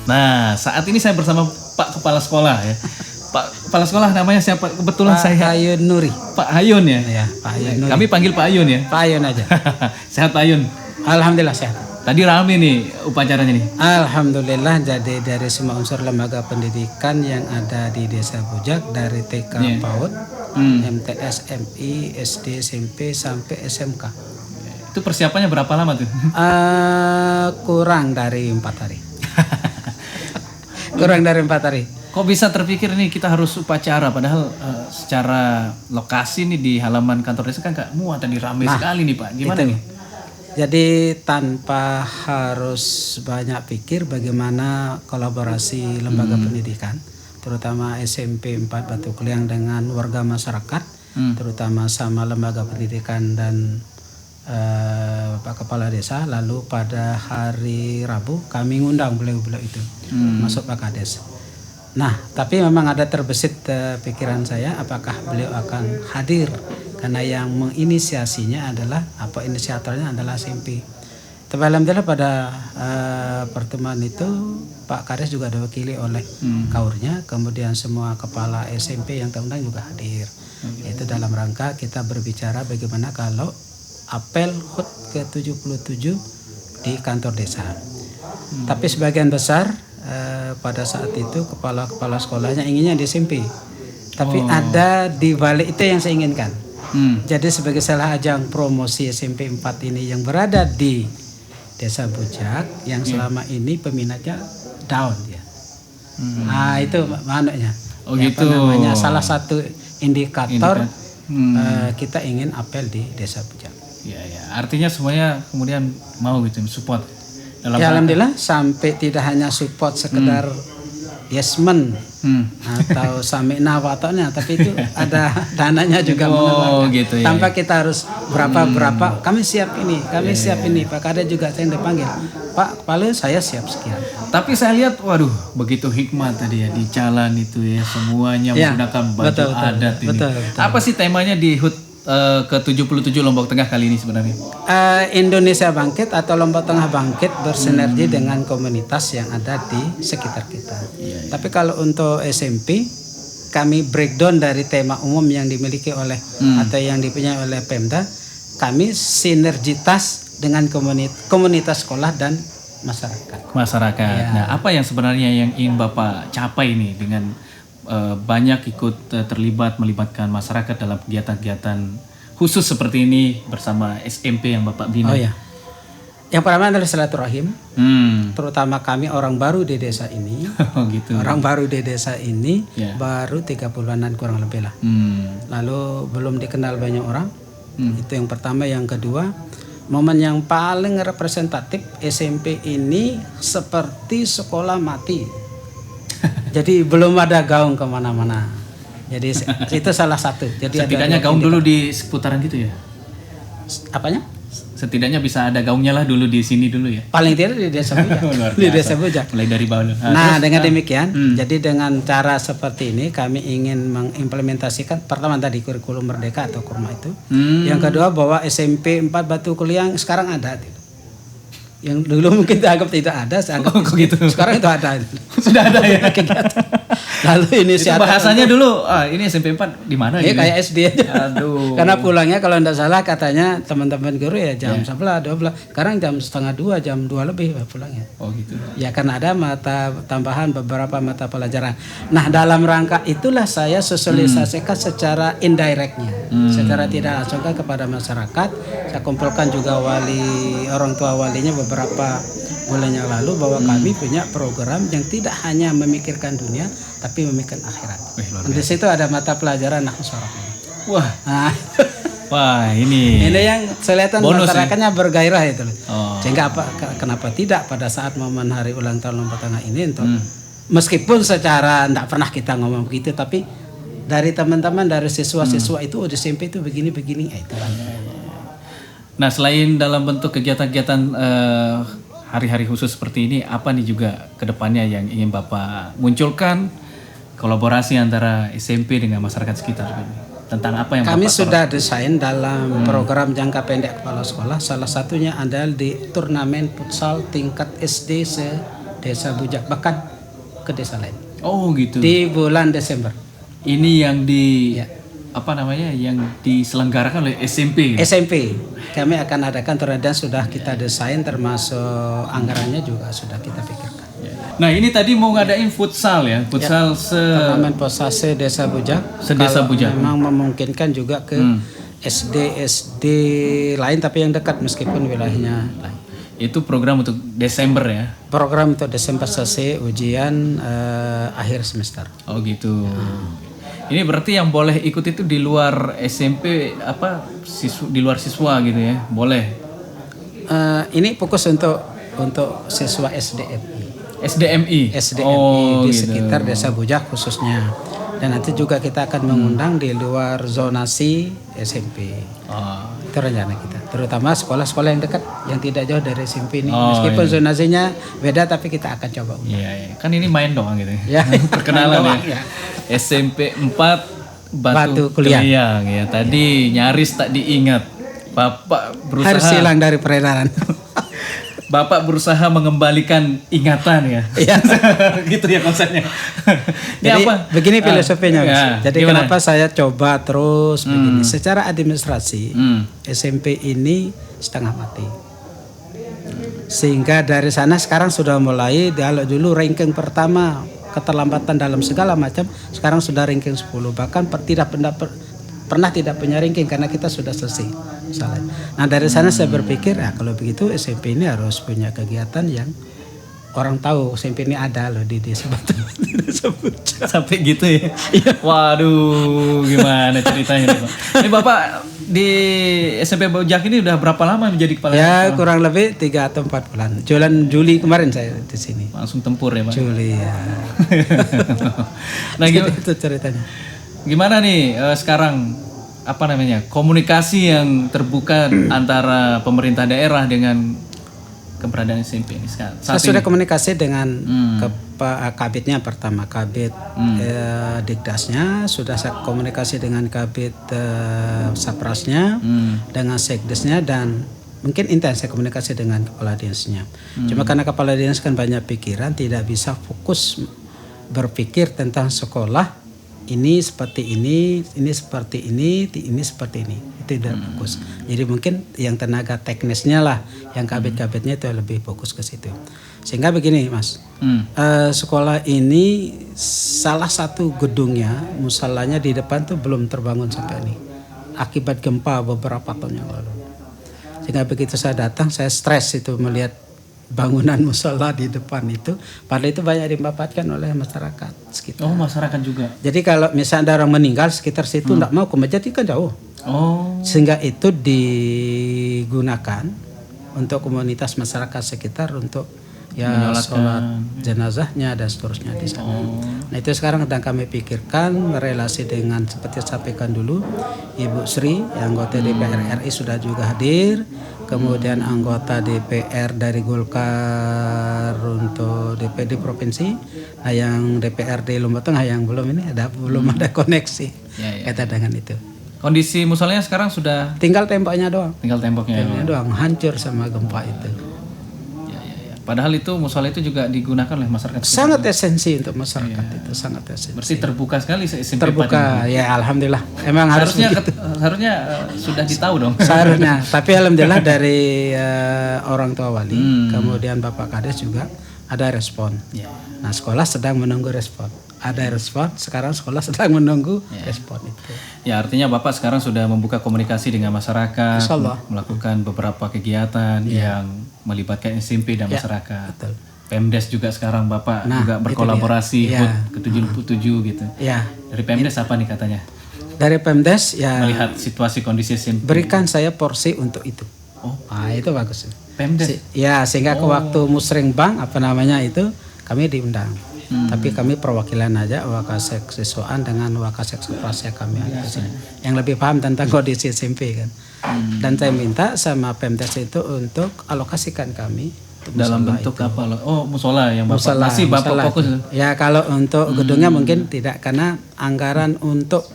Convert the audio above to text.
Nah, saat ini saya bersama Pak Kepala Sekolah ya. Pak Kepala Sekolah namanya siapa? Kebetulan Pak saya Hayun Nuri. Pak Hayun ya. Ya, Pak Hayun Nuri. Kami panggil Pak Hayun ya. Pak Hayun aja. Sehat Pak Hayun. Alhamdulillah sehat. Tadi rame nih upacaranya nih. Alhamdulillah, jadi dari semua unsur lembaga pendidikan yang ada di Desa Bujak, dari TK PAUD, MTS, MI, SD, SMP sampai SMK. Itu persiapannya berapa lama tuh? Kurang dari 4 hari. Kurang dari 4 hari. Kok bisa terpikir nih kita harus upacara padahal secara lokasi nih di halaman kantor desa kan gak muat, tadi ramai sekali nih Pak. Gimana itu. nih? Jadi tanpa harus banyak pikir bagaimana kolaborasi lembaga pendidikan, terutama SMP 4 Batu Keliang dengan warga masyarakat, terutama sama lembaga pendidikan dan Pak Kepala Desa. Lalu pada hari Rabu kami ngundang beliau-beliau itu masuk Pak Kades. Nah, tapi memang ada terbesit pikiran saya apakah beliau akan hadir, karena yang menginisiasinya adalah inisiatornya adalah SMP. Tapi alhamdulillah pada pertemuan itu Pak Kades juga diwakili oleh kaurnya, kemudian semua kepala SMP yang terundang juga hadir. Itu dalam rangka kita berbicara bagaimana kalau apel HUT ke-77 di kantor desa. Tapi sebagian besar pada saat itu kepala-kepala sekolahnya inginnya di SMP. Tapi ada di balik itu yang saya inginkan. Jadi sebagai salah ajang promosi SMP 4 ini yang berada di Desa Bujak yang selama ini peminatnya down ya. Nah, itu mananya. Oh gitu. Namanya salah satu indikator kita ingin apel di Desa Bujak. Ya, artinya semuanya kemudian mau gitu support. Ya alhamdulillah, sampai tidak hanya support sekedar yes men atau sami nawatnya, tapi itu ada dananya juga mengeluarkan. Gitu ya. Tanpa kita harus berapa kami siap ini, siap ini. Pak Kades juga saya dipanggil, Pak Kepala saya siap sekian. Tapi saya lihat waduh begitu hikmat tadi ya di jalan itu ya, semuanya menggunakan baju adat ini. Betul. Apa sih temanya di HUT ke-77 Lombok Tengah kali ini sebenarnya? Indonesia Bangkit atau Lombok Tengah Bangkit bersinergi dengan komunitas yang ada di sekitar kita. Tapi kalau untuk SMP, kami breakdown dari tema umum yang dimiliki oleh atau yang dipunyai oleh Pemda, kami sinergitas dengan komunitas sekolah dan masyarakat. Ya. Nah, apa yang sebenarnya yang ingin Bapak capai nih dengan banyak ikut melibatkan masyarakat dalam kegiatan-kegiatan khusus seperti ini bersama SMP yang Bapak bina? Yang pertama adalah silaturahim, terutama kami orang baru di desa ini. Gitu. Orang baru di desa ini baru 30-an kurang lebih lah. Lalu belum dikenal banyak orang. Itu yang pertama. Yang kedua, momen yang paling representatif SMP ini seperti sekolah mati. Jadi belum ada gaung kemana-mana. Jadi itu salah satu. Jadi setidaknya gaung dulu di seputaran gitu ya? Apanya? Setidaknya bisa ada gaungnya lah dulu di sini dulu ya? Paling tidak di Desa Bujak. Di Desa Bujak. Mulai dari bawah. Nah, dengan demikian, jadi dengan cara seperti ini kami ingin mengimplementasikan pertama tadi kurikulum Merdeka atau kurma itu. Yang kedua bahwa SMP 4 Batu Keliang sekarang ada. Yang dulu mungkin dianggap tidak ada, saya anggap gitu. Sekarang itu ada. Sudah ada ya kegiatan. Lalu inisiatif bahasanya dulu ini SMP 4 di mana ya, kayak SD aja. Aduh. Karena pulangnya kalau tidak salah katanya teman-teman guru ya jam 11, 12. Sekarang jam setengah 2, jam 2 lebih pulangnya. Oh gitu. Ya karena ada mata tambahan beberapa mata pelajaran. Nah, dalam rangka itulah saya sosialisasikan secara indirectnya. Secara tidak langsung kepada masyarakat. Saya kumpulkan juga orang tua walinya beberapa bulan yang lalu bahwa kami punya program yang tidak hanya memikirkan dunia tapi memikirkan akhirat. Di situ ada mata pelajaran nahwu sorof. Wah, ini yang saya lihat masyarakatnya bergairah itu. Sehingga kenapa tidak pada saat momen hari ulang tahun Lombok Tengah ini untuk meskipun secara tidak pernah kita ngomong begitu, tapi dari teman-teman dari siswa-siswa itu di SMP itu begini-begini itu. Nah, selain dalam bentuk kegiatan-kegiatan hari-hari khusus seperti ini, apa nih juga kedepannya yang ingin Bapak munculkan kolaborasi antara SMP dengan masyarakat sekitar? Tentang apa yang kami Bapak sudah desain dalam program jangka pendek kepala sekolah. Salah satunya adalah di turnamen futsal tingkat SD desa Bujak, bahkan ke desa lain. Oh gitu. Di bulan Desember. Ini yang Ya. yang diselenggarakan oleh SMP. SMP. Kami akan adakan dan sudah kita desain termasuk anggarannya juga sudah kita pikirkan. Nah ini tadi mau ngadain futsal ya, futsal Turnamen Posase Desa Bujak. se-desa Kalau Bujak. memang memungkinkan juga ke SD lain tapi yang dekat meskipun wilayahnya lain. Itu program untuk Desember ya. Program untuk Desember selesai ujian akhir semester. Oh gitu. Ini berarti yang boleh ikut itu di luar SMP di luar siswa gitu ya, boleh. Ini fokus untuk siswa SDMI. SDMI. SDMI di sekitar Desa Bujak khususnya. Dan nanti juga kita akan mengundang di luar zonasi SMP. Itu rencana kita. Terutama sekolah-sekolah yang dekat, yang tidak jauh dari SMP ini. Meskipun zonasinya beda, tapi kita akan coba undang. Iya. Kan ini main doang gitu Ya, perkenalan main doang, ya. SMP 4 Batu Kuliang. Ya. Tadi nyaris tak diingat. Bapak berusaha Harus hilang dari peredaran. Bapak berusaha mengembalikan ingatan ya. Iya. Gitu ya konsepnya. Jadi begini filosofinya, Mas. Ya, Jadi gimana? kenapa saya coba terus begini? Secara administrasi SMP ini setengah mati. Sehingga dari sana sekarang sudah mulai, kalau dulu ranking pertama keterlambatan dalam segala macam, sekarang sudah ranking 10. Bahkan pernah tidak punya ranking karena kita sudah selesai. Misalnya. Nah dari sana saya berpikir, kalau begitu SMP ini harus punya kegiatan yang orang tahu SMP ini ada loh di desa Batu. Sampai gitu ya. Waduh, gimana ceritanya nih, Pak? Ini Bapak di SMP Bujak ini udah berapa lama menjadi kepala Ya sekolah? kurang lebih 3 atau 4 bulan. Juli kemarin saya di sini. Langsung tempur ya, Pak. Juli ya. Nah, Jadi itu ceritanya. gimana nih sekarang komunikasi yang terbuka antara pemerintah daerah dengan keberadaan SMP ini sekarang? Saya sudah komunikasi dengan kabitnya pertama, kabit Dikdasnya, sudah saya komunikasi dengan kabit Saprasnya, dengan Sekdesnya, dan mungkin intens saya komunikasi dengan kepala dinsnya. Cuma karena kepala dinas kan banyak pikiran, tidak bisa fokus berpikir tentang sekolah. Ini seperti ini seperti ini seperti ini. Itu tidak fokus. Jadi mungkin yang tenaga teknisnya lah, yang kabit-kabitnya itu lebih fokus ke situ. Sehingga begini, Mas. Sekolah ini salah satu gedungnya, musolanya di depan tuh belum terbangun sampai ini. Akibat gempa beberapa tahun yang lalu. Sehingga begitu saya datang, saya stres itu melihat bangunan musola di depan itu, padahal itu banyak dimanfaatkan oleh masyarakat sekitar. Oh, masyarakat juga. Jadi kalau misalnya ada orang meninggal sekitar situ enggak mau ke masjid kan jauh. Oh. Sehingga itu digunakan untuk komunitas masyarakat sekitar untuk ya sholat jenazahnya dan seterusnya di sana. Nah itu sekarang sedang kami pikirkan relasi dengan seperti saya sampaikan dulu, Ibu Sri yang anggota DPR RI sudah juga hadir. Kemudian anggota DPR dari Golkar untuk DPD provinsi, nah yang DPRD Lombok Tengah yang belum ada koneksi kaitan dengan itu. Kondisi musolanya sekarang sudah Tinggal temboknya doang. temboknya. Doang hancur sama gempa itu. Ya. Padahal itu musola itu juga digunakan oleh masyarakat. Sangat esensi untuk masyarakat itu, sangat esensi. Berarti terbuka sekali SMP 4 Terbuka ini. ya alhamdulillah. Emang Harusnya harusnya sudah ditahu dong. seharusnya. Tapi alhamdulillah dari orang tua wali, kemudian Bapak Kades juga ada respon. Nah sekolah sedang menunggu respon. Ada respon, sekarang sekolah sedang menunggu respon itu. Ya artinya Bapak sekarang sudah membuka komunikasi dengan masyarakat, Insyaallah. melakukan beberapa kegiatan yang melibatkan SMP dan masyarakat. Betul. Pemdes juga sekarang Bapak Nah, juga itu berkolaborasi dia. HUT ke-77 gitu. Ya, Dari Pemdes apa nih katanya? dari Pemdes ya Melihat situasi kondisi SMP. berikan saya porsi untuk itu. Oh, Nah, itu bagus. Pemdes. Ya, sehingga ke waktu musrengbang itu kami diundang. Tapi kami perwakilan aja Wakasek siswaan dengan Wakasek Suprasya kami ada di sini. Yang lebih paham tentang kondisi SMP kan. Dan saya minta sama Pemdes itu untuk alokasikan kami untuk Dalam musola bentuk itu. apa loh? Oh, musola yang Bapak Musola, masih Bapak musola. fokus. Ya kalau untuk gedungnya mungkin tidak karena anggaran untuk